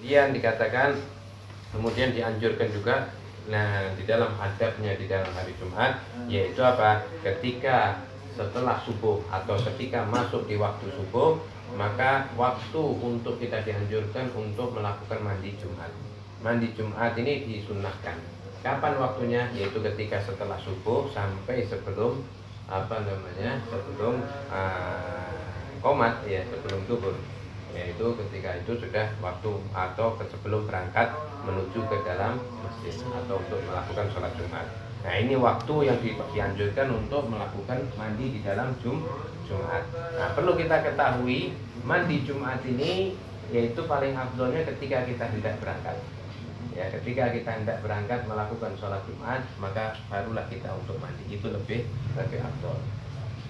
kemudian dikatakan, kemudian dianjurkan juga, nah di dalam adabnya di dalam hari Jumat, yaitu apa? Ketika setelah subuh atau ketika masuk di waktu subuh, maka waktu untuk kita dianjurkan untuk melakukan mandi Jumat. Mandi Jumat ini disunnahkan. Kapan waktunya? Yaitu ketika setelah subuh sampai sebelum sebelum qomat, ya, sebelum zuhur. Yaitu ketika itu sudah waktu atau sebelum berangkat menuju ke dalam masjid atau untuk melakukan sholat Jumat. Nah, ini waktu yang dianjurkan untuk melakukan mandi di dalam Jumat. Nah, perlu kita ketahui, mandi Jumat ini yaitu paling afdolnya ketika kita hendak berangkat. Ya, ketika kita hendak berangkat melakukan sholat Jumat, maka barulah kita untuk mandi. Itu lebih afdol.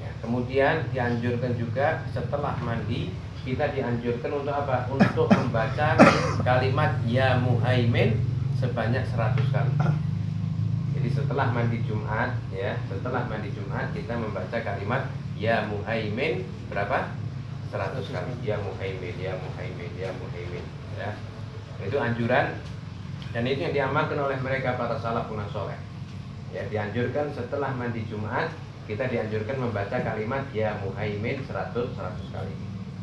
Ya, kemudian dianjurkan juga setelah mandi, kita dianjurkan untuk apa? Untuk membaca kalimat Ya Muhaimin sebanyak 100 kali. Jadi setelah mandi Jumat, ya, setelah mandi Jumat kita membaca kalimat Ya Muhaimin berapa? 100 kali. Ya Muhaimin, Ya Muhaimin, Ya Muhaimin, ya. Itu anjuran, dan itu yang diamalkan oleh mereka para salafun saleh. Ya, dianjurkan setelah mandi Jumat kita dianjurkan membaca kalimat Ya Muhaimin 100 kali.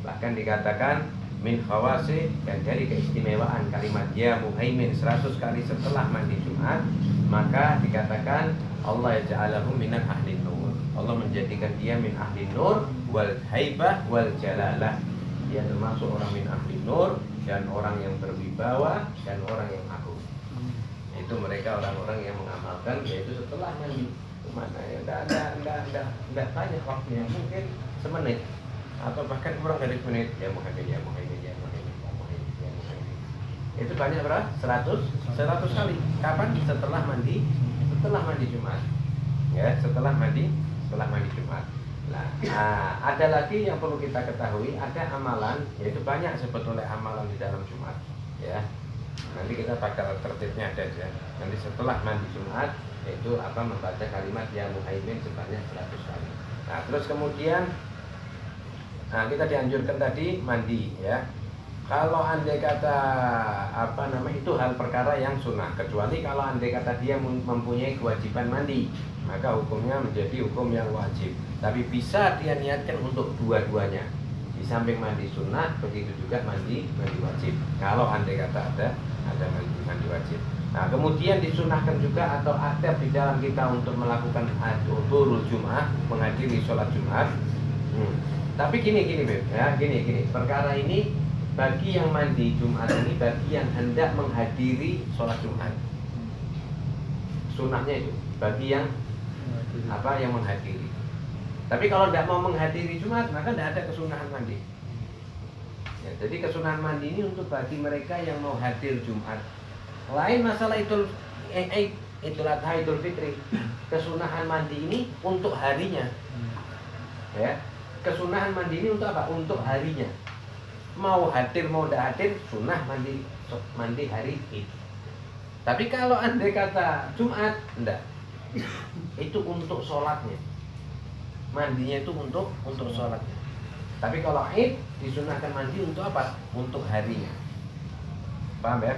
Bahkan dikatakan min khawasi, dan dari keistimewaan kalimat Ya Muhaimin 100 kali setelah mandi Jumat, maka dikatakan Allah ja'alahu minan ahli nur. Allah menjadikan dia min ahli nur wal haibah wal jalalah. Dia termasuk orang min ahli nur dan orang yang berwibawa dan orang yang agung. Itu mereka orang-orang yang mengamalkan, yaitu setelah mandi. Mana ya, enggak banyak waktunya, mungkin semenit atau bahkan kurang dari semenit. Ya Muhammad, Ya Muhammad, Ya Muhammad, Ya Muhammad, Ya Muhammad. Itu banyak berapa? 100 kali. Kapan? Setelah mandi Jumat. Ya, setelah mandi Jumat. Nah, ada lagi yang perlu kita ketahui, ada amalan, yaitu banyak sebetulnya amalan di dalam Jumat, ya. Nanti kita bakal tertibnya ada ya. Nanti setelah mandi Jumat, yaitu membaca kalimat Ya Muhaimin sebanyak 100 kali. Nah, terus kemudian kita dianjurkan tadi mandi, ya. Kalau andai kata itu hal perkara yang sunnah, kecuali kalau andai kata dia mempunyai kewajiban mandi, maka hukumnya menjadi hukum yang wajib. Tapi bisa dia niatkan untuk dua-duanya. Di samping mandi sunnah, begitu juga mandi wajib. Kalau andai kata ada mandi wajib. Nah, kemudian disunahkan juga atau adab di dalam kita untuk melakukan hudurul Jumat, menghadiri sholat Jumat. Tapi gini Beb, ya, gini. Perkara ini bagi yang mandi Jumat ini, bagi yang hendak menghadiri sholat Jumat. Sunnahnya itu bagi yang yang menghadiri. Tapi kalau tidak mau menghadiri Jumat, maka tidak ada kesunahan mandi. Ya, jadi kesunahan mandi ini untuk bagi mereka yang mau hadir Jumat. Lain masalah Idul Adha, Idul Fitri. Kesunahan mandi ini untuk harinya. Ya, kesunahan mandi ini untuk apa? Untuk harinya. Mau hadir mau tidak hadir, sunnah mandi hari Id. Tapi kalau andai kata Jumat, enggak. Itu untuk sholatnya. Mandinya itu untuk sholatnya. Tapi kalau Id disunahkan mandi untuk apa? Untuk harinya. Paham ya?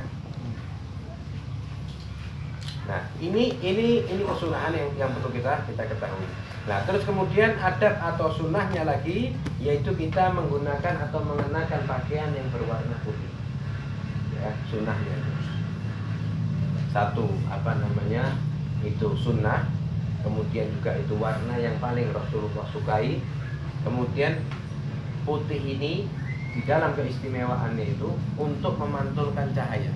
Nah, ini kesunahan yang perlu kita ketahui. Nah, terus kemudian adab atau sunnahnya lagi, yaitu kita menggunakan atau mengenakan pakaian yang berwarna putih. Ya, sunnahnya. Satu, itu sunnah. Kemudian juga itu warna yang paling Rasulullah sukai. Kemudian putih ini di dalam keistimewaannya itu untuk memantulkan cahaya.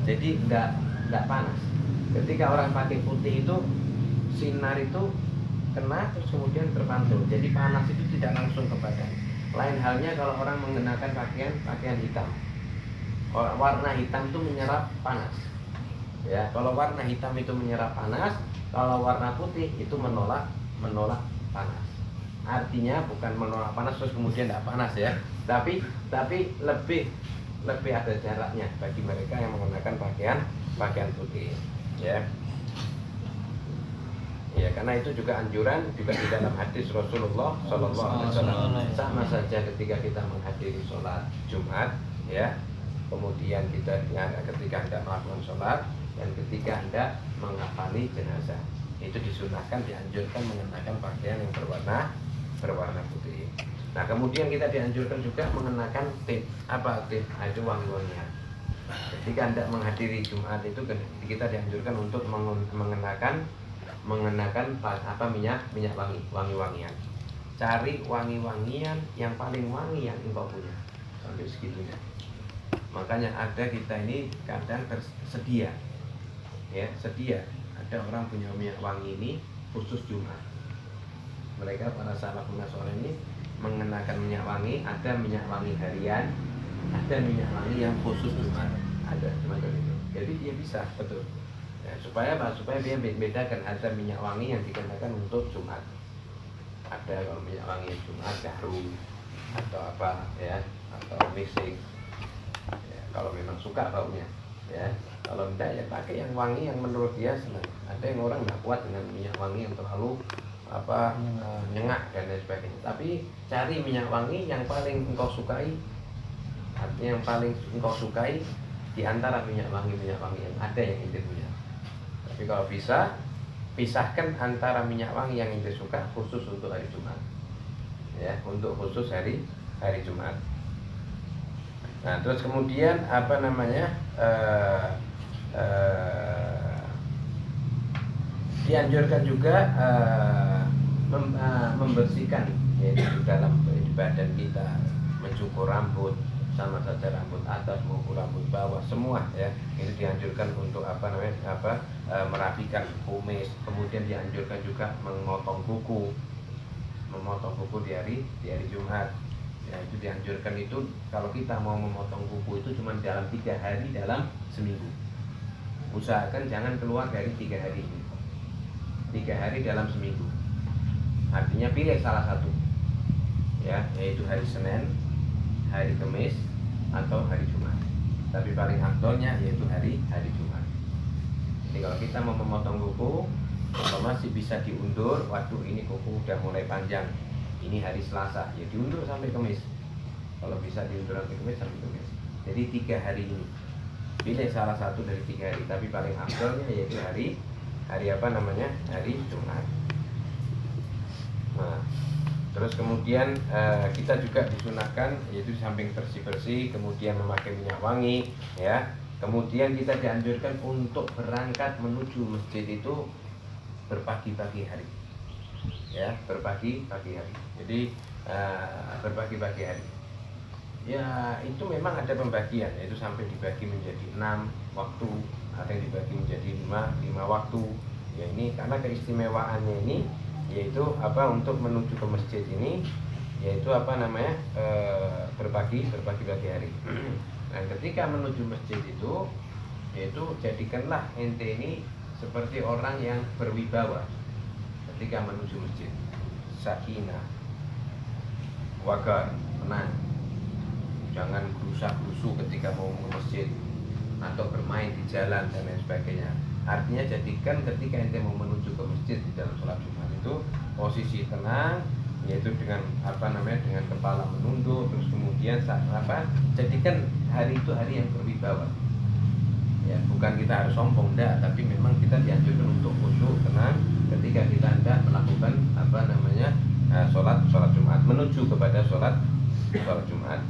Jadi enggak panas. Ketika orang pakai putih itu, sinar itu kena terus kemudian terpantul. Jadi panas itu tidak langsung ke badan. Lain halnya kalau orang mengenakan pakaian hitam. Warna hitam itu menyerap panas. Ya, kalau warna hitam itu menyerap panas, kalau warna putih itu menolak panas. Artinya bukan menolak panas terus kemudian tidak panas ya. Tapi lebih ada jaraknya bagi mereka yang menggunakan pakaian putih. Ya. Ya, karena itu juga anjuran juga di dalam hadis Rasulullah Sallallahu Alaihi Wasallam. Sama saja ketika kita menghadiri sholat Jumat, ya, kemudian ketika hendak melakukan sholat, dan ketika hendak mengafani jenazah. Itu disunahkan, dianjurkan mengenakan pakaian yang berwarna putih. Nah, kemudian kita dianjurkan juga mengenakan tip. Apa tip? Itu wangi-wangian. Ketika hendak menghadiri Jumat itu kita dianjurkan untuk mengenakan minyak wangi-wangian. Cari wangi-wangian yang paling wangi yang engkau punya, sampai segitunya. Makanya ada kita ini kadang tersedia, ya sedia. Ada orang punya minyak wangi ini khusus Jumat. Mereka para salafun saleh ini mengenakan minyak wangi. Ada minyak wangi harian, ada minyak wangi yang khusus Jumat. Ada semacam itu. Jadi dia bisa betul. Ya, supaya apa? Supaya dia bedakan ada minyak wangi yang dikenakan untuk Jumat. Ada kalau minyak wangi Jumat harum atau apa ya, atau mixing. Ya, kalau memang suka baunya, ya. Kalau enggak ya pakai yang wangi yang menurut dia senang. Ada yang orang nggak kuat dengan minyak wangi yang terlalu nyengat dan lain sebagainya. Tapi cari minyak wangi yang paling engkau sukai. Artinya yang paling engkau sukai di antara minyak wangi yang ada yang ente punya. Tapi kalau bisa pisahkan antara minyak wangi yang ente suka khusus untuk hari Jumat, ya, untuk khusus hari Jumat. Nah, terus kemudian dianjurkan juga membersihkan, yaitu dalam badan kita, mencukur rambut, sama saja rambut atas maupun rambut bawah semua, ya. Itu dianjurkan untuk merapikan kumis. Kemudian dianjurkan juga memotong kuku di hari Jumat. Ya, itu dianjurkan. Itu kalau kita mau memotong kuku itu cuma dalam 3 hari dalam seminggu. Usahakan jangan keluar dari 3 hari ini. 3 hari dalam seminggu. Artinya pilih salah satu, ya, yaitu hari Senin, hari Kamis, atau hari Jumat. Tapi paling afdolnya yaitu hari Jumat. Jadi kalau kita mau memotong kuku, masih bisa diundur. Waktu ini kuku udah mulai panjang, ini hari Selasa, ya diundur sampai Kamis. Kalau bisa diundur sampai Kamis. Jadi 3 hari ini. Pilih salah satu dari 3 hari. Tapi paling afdolnya yaitu hari Jumat. Nah, terus kemudian kita juga disunahkan, yaitu samping bersih-bersih, kemudian memakai minyak wangi, ya. Kemudian kita dianjurkan untuk berangkat menuju masjid itu berpagi-pagi hari, ya, berpagi-pagi hari. Jadi berpagi-pagi hari, ya, itu memang ada pembagian, yaitu sampai dibagi menjadi 6 waktu, ada yang dibagi menjadi 5 waktu. Ya, ini karena keistimewaannya ini, yaitu untuk menuju ke masjid ini, yaitu berbagi hari. Nah, ketika menuju masjid itu, yaitu jadikanlah ente ini seperti orang yang berwibawa ketika menuju masjid. Sakinah, wagar, tenang. Jangan gerusa-gerusu ketika mau ke masjid atau bermain di jalan dan lain sebagainya. Artinya jadikan ketika ente mau menuju ke masjid di dalam sholat Jumat itu posisi tenang, yaitu dengan dengan kepala menunduk. Terus kemudian jadikan hari itu hari yang berwibawa. Ya, bukan kita harus sombong, enggak, tapi memang kita dianjurkan untuk khusyuk, tenang ketika kita hendak melakukan sholat Jumat, menuju kepada sholat Jumat.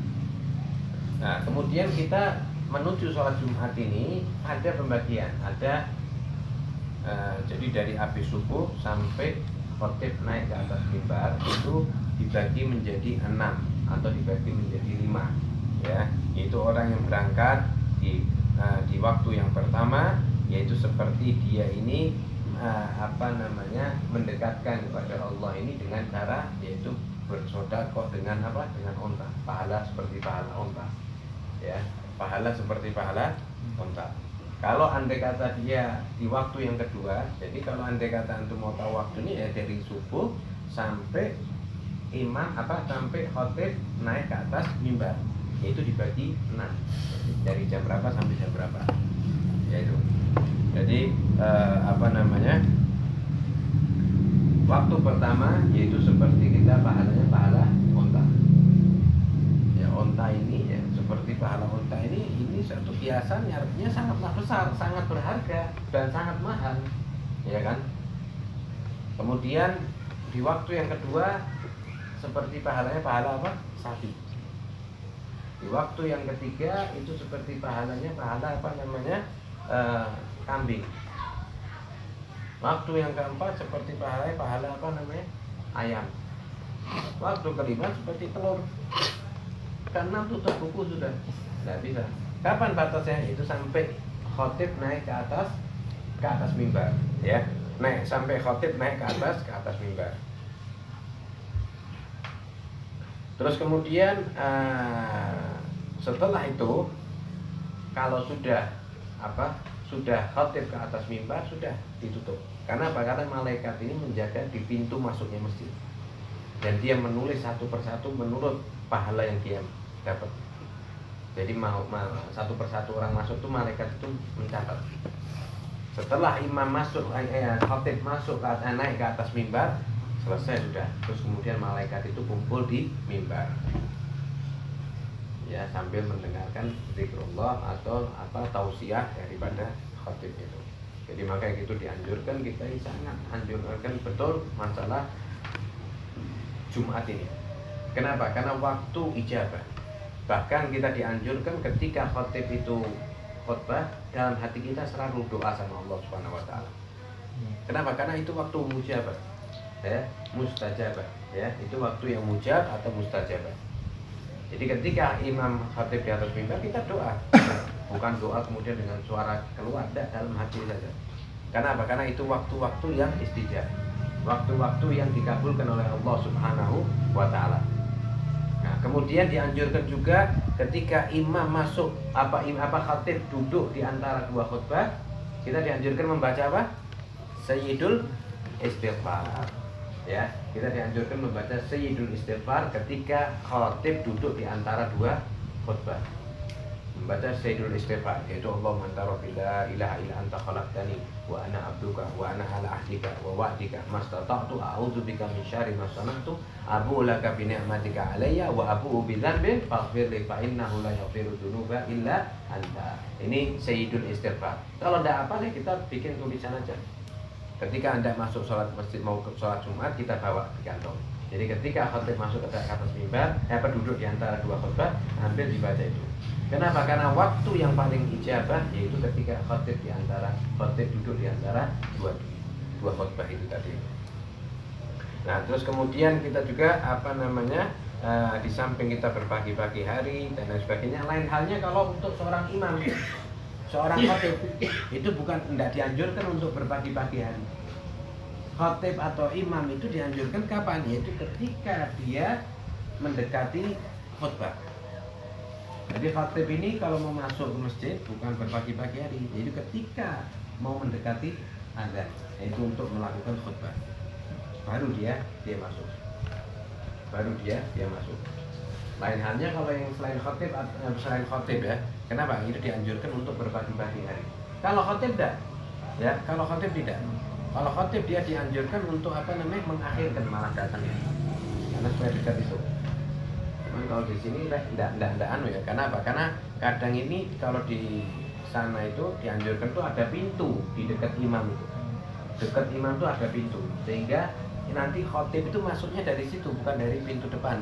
Nah, kemudian kita menuju sholat Jumat ini ada pembagian, jadi dari habis subuh sampai khotib naik ke atas mimbar itu dibagi menjadi 6 atau dibagi menjadi 5, ya. Itu orang yang berangkat di waktu yang pertama, yaitu seperti dia ini mendekatkan kepada Allah ini dengan cara yaitu bersedekah dengan onta, pahala seperti pahala onta, ya, pahala seperti pahala onta. Kalau andai kata dia di waktu yang kedua, jadi kalau andai kata antum mau tahu waktunya, ya dari subuh sampai sampai khotib naik ke atas mimbar, yaitu dibagi 6, dari jam berapa sampai jam berapa, yaitu. Jadi waktu pertama yaitu seperti kita pahalanya pahala onta. Ya, onta ini ya seperti pahala unta ini satu kiasan artinya sangatlah besar, sangat berharga dan sangat mahal, ya kan? Kemudian di waktu yang kedua seperti pahalanya pahala apa? Sapi. Di waktu yang ketiga itu seperti pahalanya pahala apa namanya? Kambing. Waktu yang keempat seperti pahala apa namanya? Ayam. Waktu kelima seperti telur. Karena tutup buku sudah tidak bisa. Kapan batasnya? Itu sampai khotib naik ke atas mimbar, ya. Naik sampai khotib naik ke atas mimbar. Terus kemudian setelah itu kalau sudah khotib ke atas mimbar sudah ditutup. Karena apa? Karena malaikat ini menjaga di pintu masuknya masjid. Dan dia menulis satu persatu menurut pahala yang dia dapat. Jadi mau satu persatu orang masuk tuh malaikat itu mencatat. Setelah imam masuk, khotib masuk naik ke atas mimbar, selesai sudah. Terus kemudian malaikat itu kumpul di mimbar. Ya, sambil mendengarkan zikrullah atau tausiah daripada khotib itu. Jadi makanya itu dianjurkan, kita sangat anjurkan betul masalah Jumat ini. Kenapa? Karena waktu ijabah. Bahkan kita dianjurkan ketika khotib itu khutbah, dalam hati kita selalu doa sama Allah Subhanahu wa taala. Kenapa? Karena itu waktu mujabah. Ya, mustajabah, ya. Itu waktu yang mujab atau mustajabah. Jadi ketika imam khotib di atas mimbar kita doa. Bukan doa kemudian dengan suara keluar, tidak, dalam hati saja. Karena apa? Karena itu waktu-waktu yang istijab. Waktu-waktu yang dikabulkan oleh Allah Subhanahu wa taala. Nah, kemudian dianjurkan juga ketika imam masuk khatib duduk di antara dua khutbah, kita dianjurkan membaca apa? Sayyidul Istighfar. Ya, kita dianjurkan membaca Sayyidul Istighfar ketika khatib duduk di antara dua khutbah. Membaca Sayyidul Istighfar, yaitu Allahumma anta rabbi la ilaha illa anta khalaqtani wa ana abduka wa ana ala ahdika wa wa'dika mastata'tu a'udzu bika min syarri ma sana'tu abu'u laka bi ni'matika alayya wa abu'u bi dzanbin faghfir li fa innahu la yaghfiru dzunuba illa anta. Ini Sayyidul Istighfar. Kalau tidak apa nih kita bikin tulisan aja. Ketika Anda masuk sholat masjid, mau ke sholat Jumat, kita bawa di kantong. Jadi ketika khatib masuk ke atas mimbar, duduk di antara dua khutbah, ambil dibaca itu. Kenapa? Karena waktu yang paling ijabah yaitu ketika khatib duduk di antara dua khutbah itu tadi. Nah, terus kemudian kita juga di samping kita berpagi-pagi hari dan lain sebagainya, lain halnya kalau untuk seorang imam, seorang khatib itu tidak dianjurkan untuk berpagi-pagi hari. Khatib atau imam itu dianjurkan kapan? Yaitu ketika dia mendekati khutbah. Jadi khatib ini kalau mau masuk ke masjid bukan berpagi-pagi hari, yaitu ketika mau mendekati azan, yaitu untuk melakukan khutbah. Baru dia masuk. Lain halnya kalau yang selain khatib ya. Kenapa? Itu dianjurkan untuk berpagi-pagi hari. Kalau khatib tidak. Ya, kalau khatib tidak. Kalau khatib dia dianjurkan untuk mengakhirkan, malah datangnya. Karena supaya dekat itu. Cuman kalau di sini tidak ya. Kenapa? Karena kadang ini kalau di sana itu dianjurkan tuh ada pintu di dekat imam itu. Dekat imam tuh ada pintu, sehingga nanti khatib itu masuknya dari situ, bukan dari pintu depan.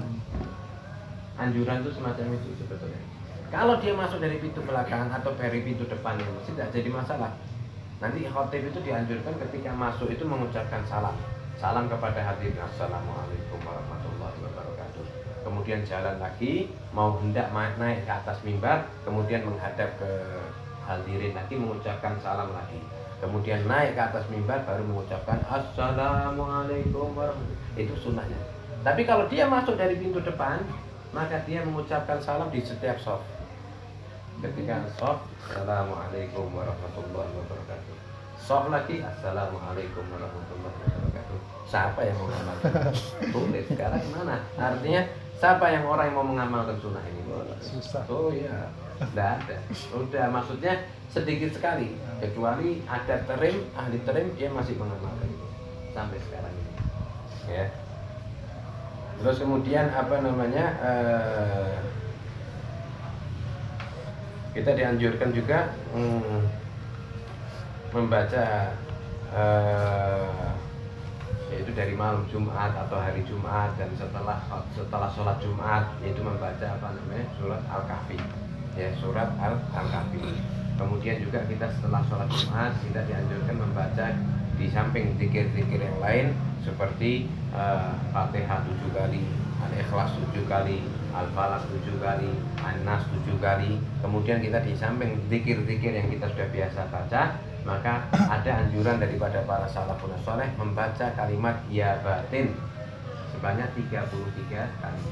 Anjuran itu semacam itu sebetulnya. Kalau dia masuk dari pintu belakang atau dari pintu depan ya tidak jadi masalah. Nanti khatib itu dianjurkan ketika masuk itu mengucapkan salam. Salam kepada hadirin, assalamualaikum warahmatullahi wabarakatuh. Kemudian jalan lagi, mau hendak naik ke atas mimbar, kemudian menghadap ke hadirin lagi mengucapkan salam lagi. Kemudian naik ke atas mimbar baru mengucapkan assalamualaikum warahmatullahi wabarakatuh. Itu sunnahnya. Tapi kalau dia masuk dari pintu depan, maka dia mengucapkan salam di setiap shaf. Ketika shaf, assalamualaikum warahmatullahi wabarakatuh. Shaf lagi, assalamualaikum warahmatullahi wabarakatuh. Siapa yang mau mengamalkan? Sulit. Sekarang mana? Artinya siapa yang orang yang mau mengamalkan sunnah ini? Susah. Oh iya, tidak ada. Udah, maksudnya sedikit sekali. Kecuali ada ahli terim, dia masih mengamalkan itu sampai sekarang ini. Ya. Terus kemudian Kita dianjurkan juga membaca yaitu dari malam Jumat atau hari Jumat dan setelah sholat Jumat, yaitu membaca surat Al-Kahfi, ya, surat Al-Kahfi. Kemudian juga kita setelah sholat Jumat kita dianjurkan membaca di samping zikir-zikir yang lain seperti Fatihah 7 kali, Al-Ikhlas 7 kali, Al-Falaq 7 kali, An-Nas 7 kali. Kemudian kita di samping zikir-zikir yang kita sudah biasa baca, maka ada anjuran daripada para salafun saleh membaca kalimat ya batin sebanyak 33 kali.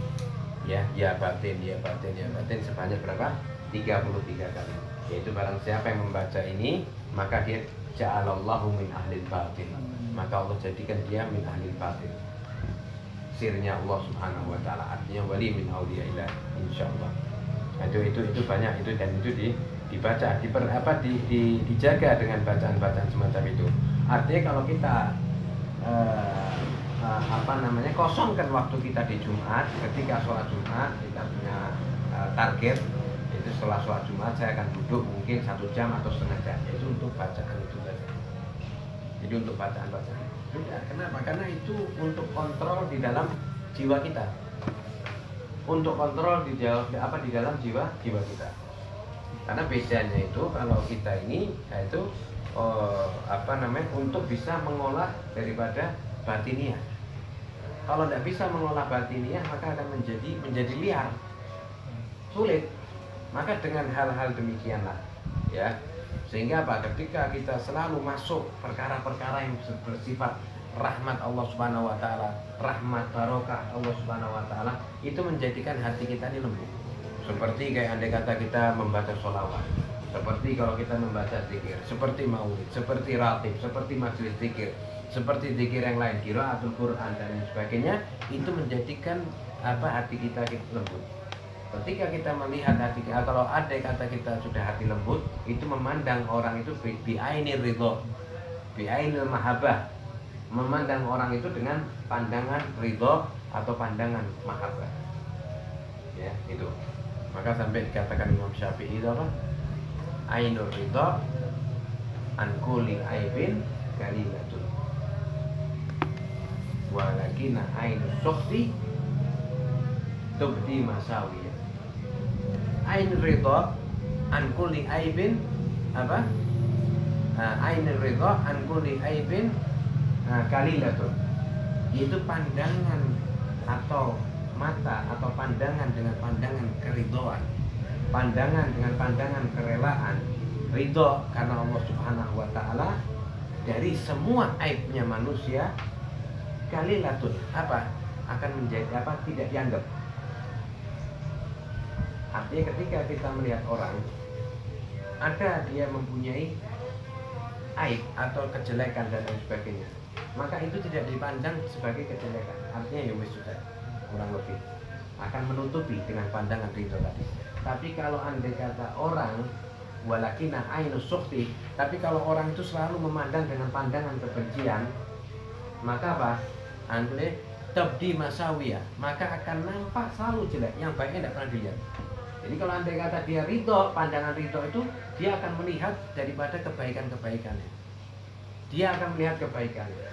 Ya batin, ya batin, ya batin sebanyak berapa? 33 kali. Yaitu barang siapa yang membaca ini, maka dia ja'alallahu min ahlil batin. Maka Allah jadikan dia min ahlil batin. Sirnya Allah Subhanahu wa taala, artinya wali min auliyaillah, insyaallah. Itu banyak itu, dan itu dibaca, dijaga dengan bacaan-bacaan semacam itu. Artinya kalau kita kosongkan waktu kita di Jumat, ketika sholat Jumat kita punya target, itu setelah sholat Jumat saya akan duduk mungkin 1 jam atau setengah jam, itu untuk bacaan itu saja. Jadi untuk bacaan-bacaan. Kenapa? Karena itu untuk kontrol di dalam jiwa kita, untuk kontrol di dalam jiwa kita. Karena bedanya itu kalau kita ini yaitu untuk bisa mengolah daripada batiniah. Kalau tidak bisa mengolah batiniah, maka akan menjadi liar, sulit. Maka dengan hal-hal demikianlah, ya, sehingga ketika kita selalu masuk perkara-perkara yang bersifat rahmat Allah Subhanahu wa taala, rahmat barokah Allah Subhanahu wa taala, itu menjadikan hati kita ini lembut. Seperti kayak andai kata kita membaca sholawat, seperti kalau kita membaca zikir, seperti maulid, seperti ratib, seperti majelis zikir, seperti zikir yang lain, qiraatul Quran dan lain sebagainya, itu menjadikan hati kita lembut. Ketika kita melihat hati kita, kalau andai kata kita sudah hati lembut, itu memandang orang itu bi'ainir ridho, bi'ainil mahabbah, memandang orang itu dengan pandangan ridho atau pandangan mahabbah, ya, itu. Maka sampai dikatakan Imam Syafi'i itu apa? Ainur ridha an kulli aibin karimatun, walakina ainus sukhti tubdi masawiyah. Ainur ridha an kulli aibin apa? Ainur ridha an kulli aibin kalilatun. Itu pandangan atau mata atau pandangan dengan pandangan keridhoan, pandangan dengan pandangan kerelaan, ridho karena Allah Subhanahu wa taala dari semua aibnya manusia, kalilatun akan menjadi tidak dianggap. Artinya ketika kita melihat orang ada dia mempunyai aib atau kejelekan dan lain sebagainya, maka itu tidak dipandang sebagai kejelekan. Artinya ya wis sudah, kurang lebih akan menutupi dengan pandangan ridho tadi. Tapi kalau andai kata orang walakina ainus sukhti, tapi kalau orang itu selalu memandang dengan pandangan kebencian, maka andai tabdi masawiyah, maka akan nampak selalu jelek, yang baiknya tidak pernah dilihat. Jadi kalau andai kata dia ridho, pandangan ridho itu dia akan melihat daripada kebaikan-kebaikannya, dia akan melihat kebaikannya.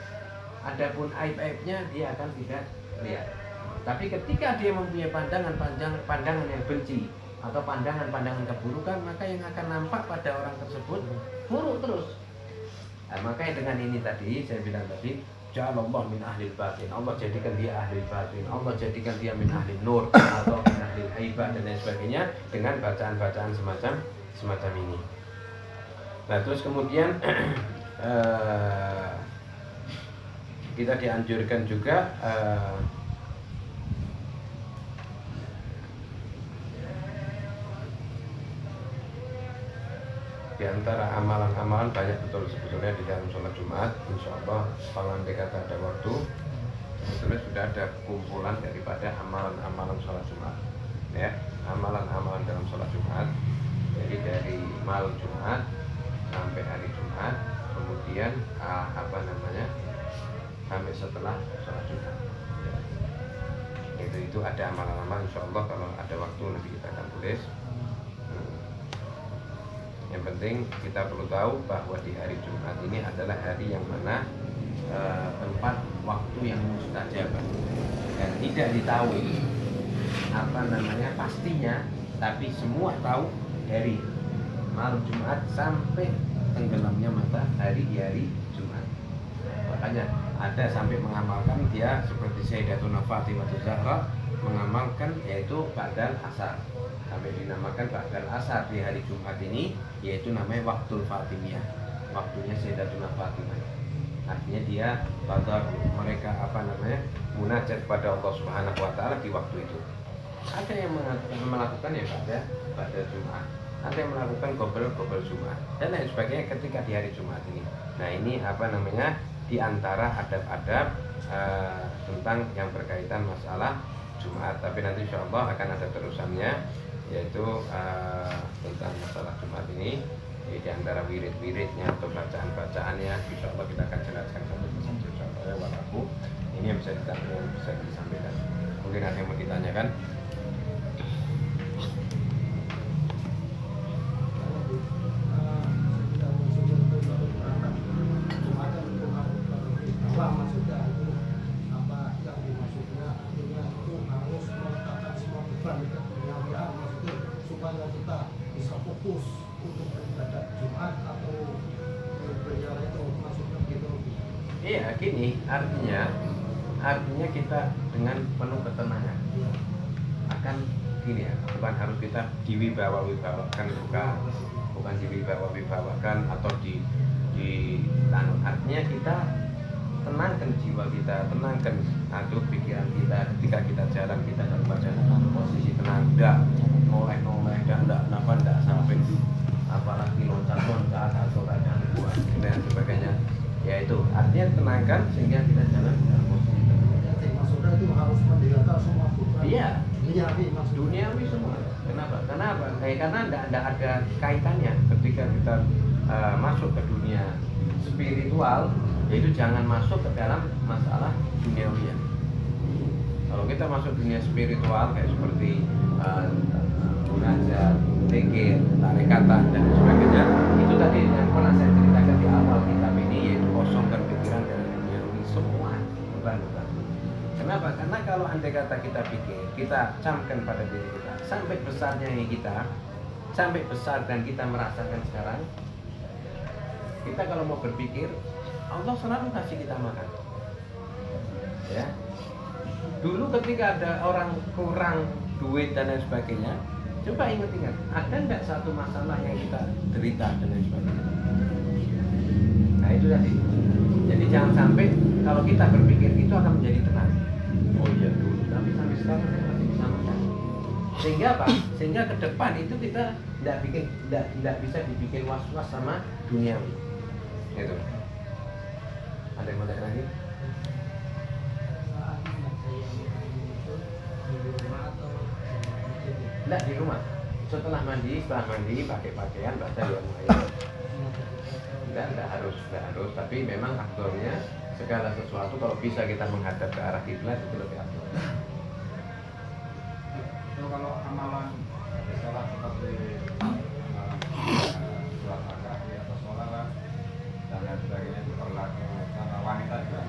Adapun aib-aibnya dia akan tidak lihat. Tapi ketika dia mempunyai pandangan yang benci atau pandangan keburukan, maka yang akan nampak pada orang tersebut buruk terus. Nah, makanya dengan ini tadi saya bilang tadi, ja'alallah min ahlil batin, Allah jadikan dia ahlil batin, Allah jadikan dia min ahlil nur atau min ahlil haibah dan lain sebagainya dengan bacaan-bacaan semacam ini. Nah, terus kemudian kita dianjurkan juga di antara amalan-amalan banyak betul sebetulnya di dalam sholat Jumat. Insya Allah kalau andai kata ada waktu, sebetulnya sudah ada kumpulan daripada amalan-amalan sholat Jumat, ya, amalan-amalan dalam sholat Jumat. Jadi dari malam Jumat sampai hari Jumat, kemudian sampai setelah sholat Jumat, ya. Itu ada amalan-amalan. Insya Allah kalau ada waktu nanti kita akan tulis. Yang penting kita perlu tahu bahwa di hari Jumat ini adalah hari yang mana tempat waktu yang mustajab dan tidak diketahui apa namanya pastinya, tapi semua tahu dari malam Jumat sampai tenggelamnya matahari di hari Jumat. Makanya ada sampai mengamalkan dia seperti Sayyidatuna Fatimah Zahra mengamalkan yaitu ba'dal asar, sampai dinamakan ba'dal asar di hari Jumat ini, yaitu namanya waktul Fatimiyah, waktunya Sayyidatuna Fatimah. Artinya dia pada mereka munajat kepada Allah Subhanahu wa taala di waktu itu. Ada yang melakukan ya pada Jumat, ada yang melakukan gobel Jumat dan lain sebagainya ketika di hari Jumat ini. Nah, ini di antara adab-adab tentang yang berkaitan masalah Jumat. Tapi nanti insya Allah akan ada terusannya, yaitu tentang masalah Jumat ini. Di antara wirid-wiridnya atau bacaan-bacaannya, insya Allah kita akan jelaskan satu persatu. Walaupun ini yang bisa disampaikan. Mungkin ada yang mau ditanyakan. Supaya kita bisa fokus untuk beribadah Jumat atau beribadah itu maksudnya gitu. Iya, gini artinya kita dengan penuh ketenangan akan gini ya, bukan harus kita diwibawakan, bukan diwibawakan atau artinya kita tenangkan jiwa kita, tenangkan pikiran kita ketika kita jalan, kita dalam perjalanan posisi tenang, tidak noleh tidak sampai apalagi loncat atau kadang buat dan sebagainya. Ya itu artinya tenangkan sehingga kita jalan dalam posisi tenang. Maksudnya itu harus mendengarkan semua bukan? Iya. Duniawi semua. Kenapa? Karena tidak ada kaitannya ketika kita masuk ke dunia spiritual, yaitu jangan masuk ke dalam masalah duniawi. Kalau kita masuk dunia spiritual kayak seperti munajat, zikir, tarikatan dan sebagainya, itu tadi yang pernah saya ceritakan di awal kitab ini, yaitu kosongkan pikiran dari duniawi semua beban. Kenapa? Karena kalau andai kata kita pikir, kita camkan pada diri kita sampai besarnya kita, sampai besar dan kita merasakan sekarang, kita kalau mau berpikir, Allah selalu kasih kita makan. Ya. Dulu ketika ada orang kurang duit dan lain sebagainya, coba ingat-ingat, ada enggak satu masalah yang kita derita dan lain sebagainya? Nah itu tadi. Jadi jangan sampai kalau kita berpikir itu akan menjadi tenang. Oh iya dulu, tapi sampai sekarang saya masih bisa makan. Sehingga apa? Sehingga ke depan itu kita tidak bisa dibikin was-was sama duniawi. Itu. Ada yang mau tanya lagi? Tidak di rumah. Setelah mandi pakai pakaian baca doa mulai. Tidak harus. Tapi memang aktornya segala sesuatu kalau bisa kita menghadap ke arah kiblat itu lebih afdal. Kalau amalan sholat seperti sholat maghrib atau sholat dan lain sebagainya itu berlaku sama wanita juga.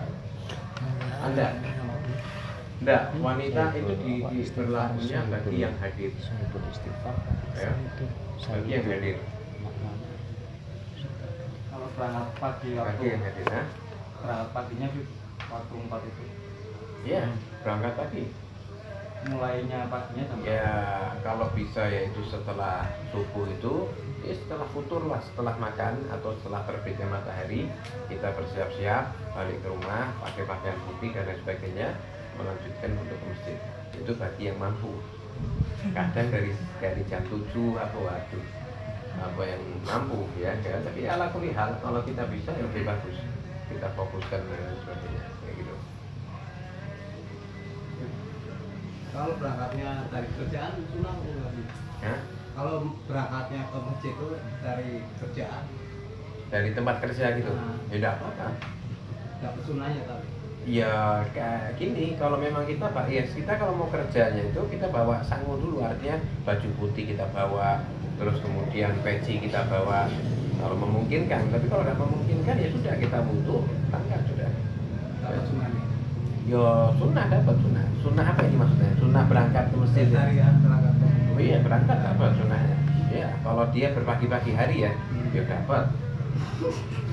Enggak, wanita itu berlakunya bagi yang hadir. Ya, bagi yang hadir. Kalau berangkat pagi Bagi yang hadir, nah? berangkat paginya waktu 4 itu. Iya, berangkat pagi. Mulainya paginya sampai. Ya, kalau bisa yaitu setelah subuh itu, ya setelah futur lah, setelah makan atau setelah terbitnya matahari, kita bersiap-siap balik ke rumah, pakai pakaian putih dan lain sebagainya, melanjutkan untuk ke masjid. Itu bagi yang mampu. Kadang dari jam 7 apa yang mampu ya, tapi ala kulli hal kalau kita bisa ya lebih bagus. Kita fokuskan dan sebagainya kayak gitu. Kalau berangkatnya dari kerjaan sunah enggak sih? Ya? Kalau berangkatnya ke masjid itu dari kerjaan, Dari tempat kerja gitu, ya tidak apa-apa. dapat sunahnya tapi. Ya kayak gini, kalau memang kita kalau mau kerjanya itu kita bawa sangu dulu, artinya baju putih kita bawa, terus kemudian peci kita bawa kalau memungkinkan. Tapi kalau tidak memungkinkan ya sudah kita wudhu, tanggal sudah. Dapat sunnah nih. Yo sunnah dapat sunnah. Sunnah apa ini maksudnya? Sunnah berangkat ke masjid. Syariah berangkat ke Oh iya berangkat dapat sunnahnya. Ya kalau dia berpagi-pagi hari ya, ya dapat.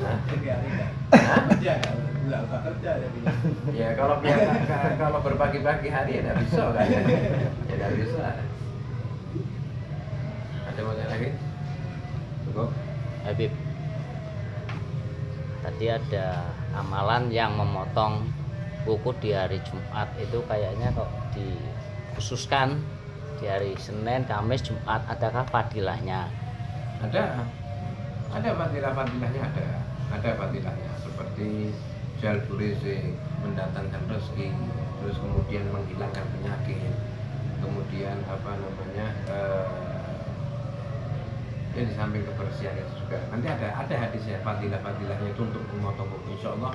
Nah, Jadi hari enggak nah, kerja kan? Enggak usah kerja jadi. ya kalau biasa kalau berpagi-pagi hari ya tidak bisa kan? Ya tidak bisa. Ada mau lagi? Cukup. Habib, tadi ada amalan yang memotong kuku di hari Jumat itu kayaknya kok dikhususkan di hari Senin, Kamis, Jumat. Adakah fadilahnya? Ada fadilah-fadilahnya ada fadilahnya seperti jal berisik, mendatangkan rezeki, terus kemudian menghilangkan penyakit, kemudian apa namanya ya di samping kebersihan itu juga nanti ada hadisnya fadilah-fadilahnya itu untuk memotong kuku. Insya Allah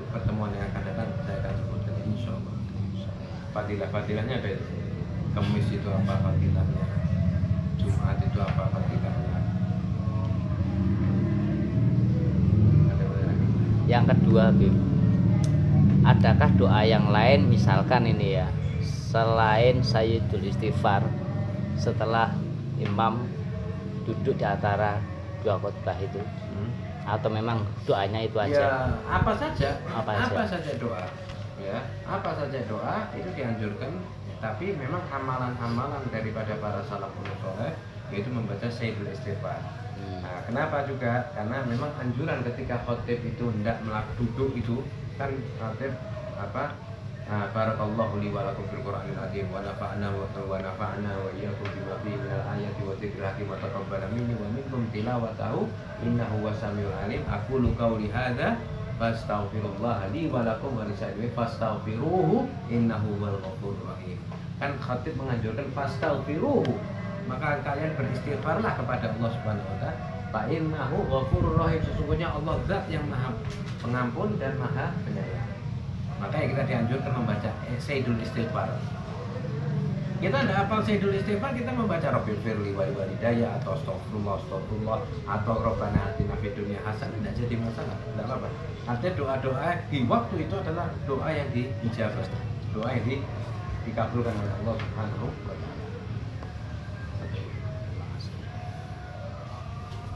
pertemuan yang akan datang saya akan sebutkan insya Allah. Fadilah-fadilahnya ada itu. Kamis itu apa fadilahnya, Jumat itu apa fadilahnya. Ada apa lagi? Yang kedua, Habib, adakah doa yang lain misalkan ini ya, selain Sayyidul Istighfar setelah imam duduk di antara dua khutbah itu, atau memang doanya itu Ya, aja? apa saja Apa saja doa ya, apa saja doa itu dianjurkan, tapi memang amalan-amalan daripada para salafun saleh yaitu membaca Sayyidul Istighfar. Nah, kenapa juga? Karena memang anjuran ketika khotib itu hendak duduk itu kan khotib apa? Barakallahu li wa lakum fil Qur'anil azim wa nafa'na wa iyyakum bima fihi minal ayati wa dzikril hakim wa taqabbal minni wa minkum tilawatahu innahu wasamiul alim. Aqulu qauli hadza fastaghfirullah li wa lakum wa lisa'il fastaghfiruhu innahu huwal ghafurur rahim. Kan khatib menganjurkan fastaghfiruhu, maka kalian beristighfarlah kepada Allah Subhanahu wa taala. Fa innahu ghafurur rahim, sesungguhnya Allah zat yang Maha Pengampun dan Maha Penyayang. Makanya kita dianjurkan membaca Sayyidul Istighfar. Kita tidak hafal Sayyidul Istighfar, kita membaca Rabbil firli wal walidayya atau astagfirullah atau Rabbana atina fid dunya hasanah, tidak jadi masalah, tidak apa-apa. Artinya doa-doa di waktu itu adalah doa yang diijabah, doa yang dikabulkan oleh Allah Subhanahu wa taala.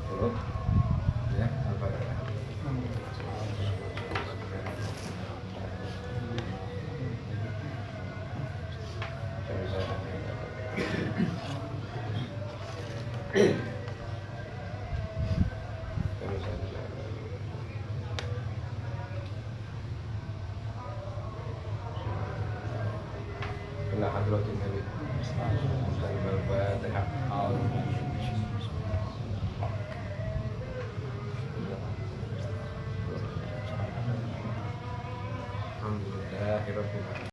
Cukup? Ya, Al-Fatihah. Kena hadratin Nabi. Al-Fatihah. Alhamdulillahirabbil alamin.